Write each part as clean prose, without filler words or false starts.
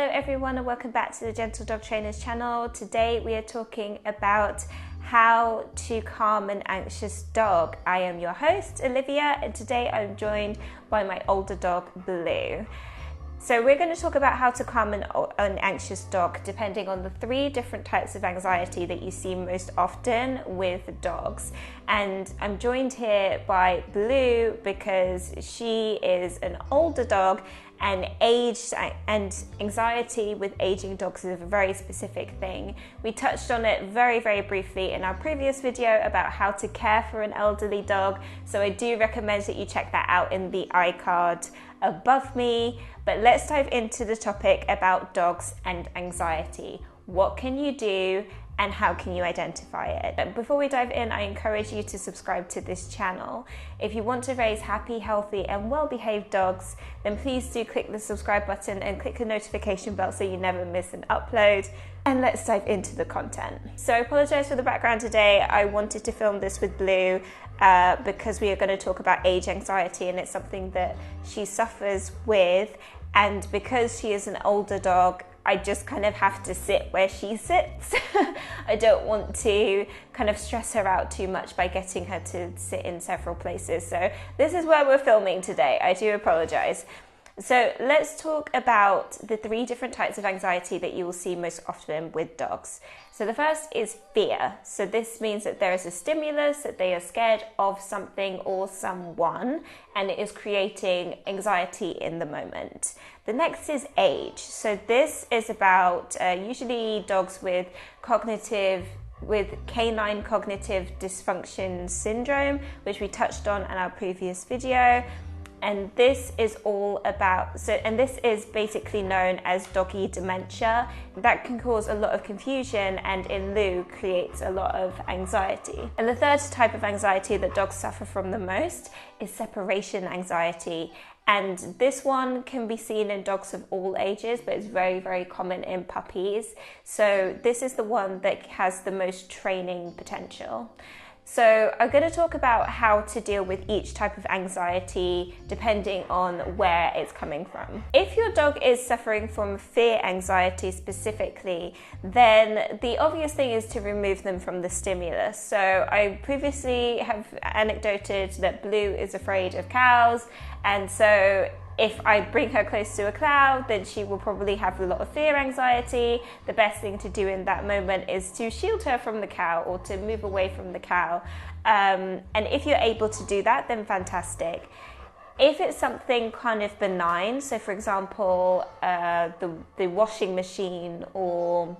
everyone, and welcome back to the Gentle Dog Trainers channel. Today we are talking about how to calm an anxious dog. I am your host, Olivia, and today I'm joined by my older dog, Blue. So we're going to talk about how to calm an anxious dog depending on the 3 different types of anxiety that you see most often with dogs. And I'm joined here by Blue because she is an older dog, and age and anxiety with aging dogs is a very specific thing. We touched on it very briefly in our previous video about how to care for an elderly dog, so I do recommend that you check that out in the iCard above me. But let's dive into the topic about dogs and anxiety. What can you do and how can you identify it? But before we dive in, I encourage you to subscribe to this channel. If you want to raise happy, healthy and well-behaved dogs, then please do click the subscribe button and click the notification bell so you never miss an upload. And let's dive into the content. So I apologize for the background today. I wanted to film this with Blue because we are going to talk about age anxiety, and it's something that she suffers with. And because she is an older dog, I just kind of have to sit where she sits. I don't want to kind of stress her out too much by getting her to sit in several places. So this is where we're filming today. I do apologize. So let's talk about the 3 different types of anxiety that you will see most often with dogs. So the first is fear. So this means that there is a stimulus, that they are scared of something or someone, and it is creating anxiety in the moment. The next is age. So this is about usually dogs with canine cognitive dysfunction syndrome, which we touched on in our previous video. And this is all about, this is basically known as doggy dementia. That can cause a lot of confusion and in lieu creates a lot of anxiety. And the third type of anxiety that dogs suffer from the most is separation anxiety. And this one can be seen in dogs of all ages, but it's very common in puppies. So this is the one that has the most training potential. So I'm going to talk about how to deal with each type of anxiety depending on where it's coming from. If your dog is suffering from fear anxiety specifically, then the obvious thing is to remove them from the stimulus. So I previously have anecdoted that Blue is afraid of cows, and so if I bring her close to a cow, then she will probably have a lot of fear anxiety. The best thing to do in that moment is to shield her from the cow or to move away from the cow. And if you're able to do that, then fantastic. If it's something kind of benign, so for example, the washing machine or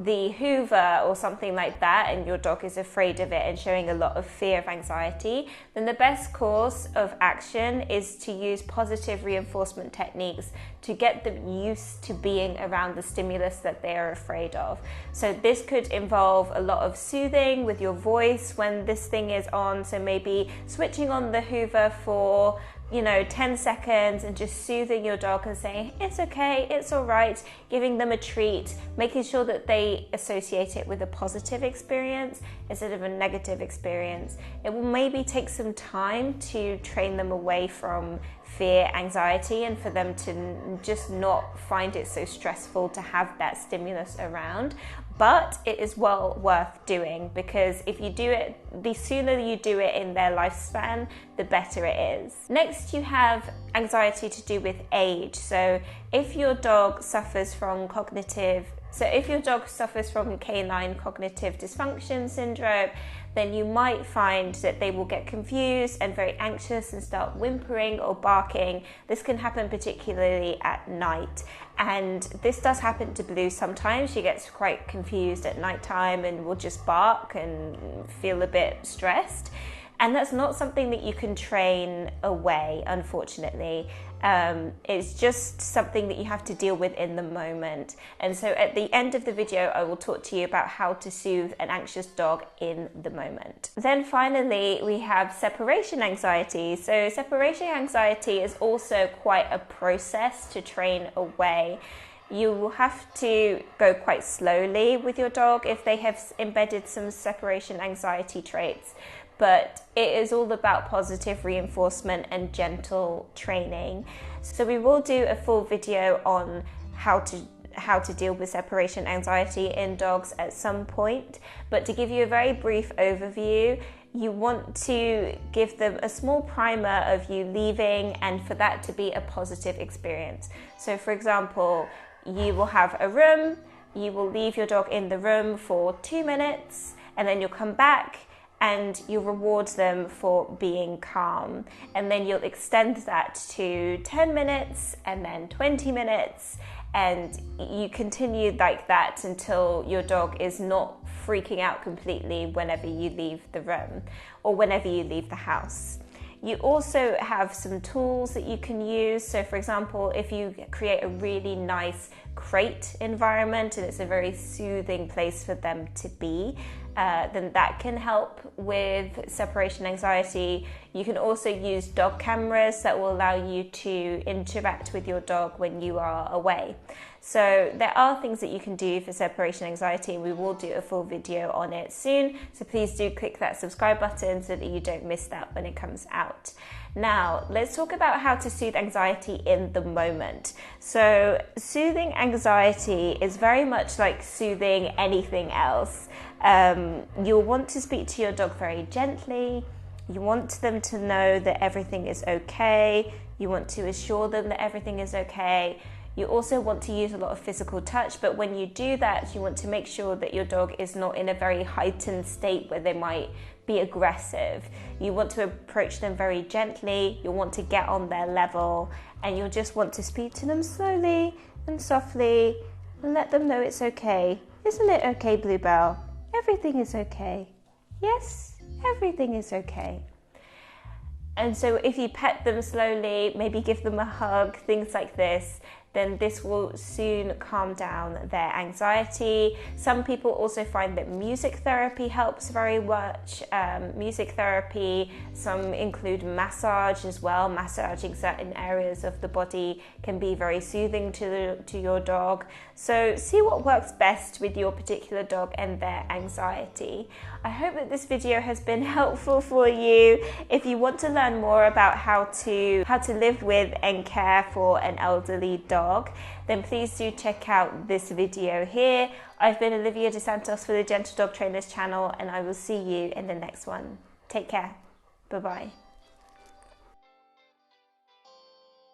the Hoover or something like that, and your dog is afraid of it and showing a lot of fear of anxiety, then the best course of action is to use positive reinforcement techniques to get them used to being around the stimulus that they are afraid of. So this could involve a lot of soothing with your voice when this thing is on. So maybe switching on the Hoover for 10 seconds and just soothing your dog and saying, it's okay, it's all right, giving them a treat, making sure that they associate it with a positive experience instead of a negative experience. It will maybe take some time to train them away from fear, anxiety, and for them to just not find it so stressful to have that stimulus around. But it is well worth doing, because if you do it, the sooner you do it in their lifespan, the better it is. Next, you have anxiety to do with age. So if your dog suffers from canine cognitive dysfunction syndrome, then you might find that they will get confused and very anxious and start whimpering or barking. This can happen particularly at night. And this does happen to Blue sometimes. She gets quite confused at nighttime and will just bark and feel a bit stressed. And that's not something that you can train away, unfortunately. It's just something that you have to deal with in the moment. And so at the end of the video, I will talk to you about how to soothe an anxious dog in the moment. Then finally, we have separation anxiety. So separation anxiety is also quite a process to train away. You will have to go quite slowly with your dog if they have embedded some separation anxiety traits. But it is all about positive reinforcement and gentle training. So we will do a full video on how how to deal with separation anxiety in dogs at some point. But to give you a very brief overview, you want to give them a small primer of you leaving and for that to be a positive experience. So for example, you will have a room, you will leave your dog in the room for 2 minutes, and then you'll come back and you'll reward them for being calm. And then you'll extend that to 10 minutes and then 20 minutes. And you continue like that until your dog is not freaking out completely whenever you leave the room or whenever you leave the house. You also have some tools that you can use. So for example, if you create a really nice crate environment and it's a very soothing place for them to be, then that can help with separation anxiety. You can also use dog cameras that will allow you to interact with your dog when you are away. So there are things that you can do for separation anxiety, and we will do a full video on it soon. So please do click that subscribe button so that you don't miss that when it comes out. Now, let's talk about how to soothe anxiety in the moment. So soothing anxiety is very much like soothing anything else. You'll want to speak to your dog very gently. You want them to know that everything is okay. You want to assure them that everything is okay. You also want to use a lot of physical touch, but when you do that, you want to make sure that your dog is not in a very heightened state where they might be aggressive. You want to approach them very gently. You'll want to get on their level, and you'll just want to speak to them slowly and softly and let them know it's okay. Isn't it okay, Bluebell? Everything is okay. Yes, everything is okay. And so if you pet them slowly, maybe give them a hug, things like this, then this will soon calm down their anxiety. Some people also find that music therapy helps very much. Music therapy, some include massage as well. Massaging certain areas of the body can be very soothing to your dog. So see what works best with your particular dog and their anxiety. I hope that this video has been helpful for you. If you want to learn more about how to live with and care for an elderly dog, then please do check out this video here. I've been Olivia De Santos for the Gentle Dog Trainers channel, and I will see you in the next one. Take care. Bye-bye.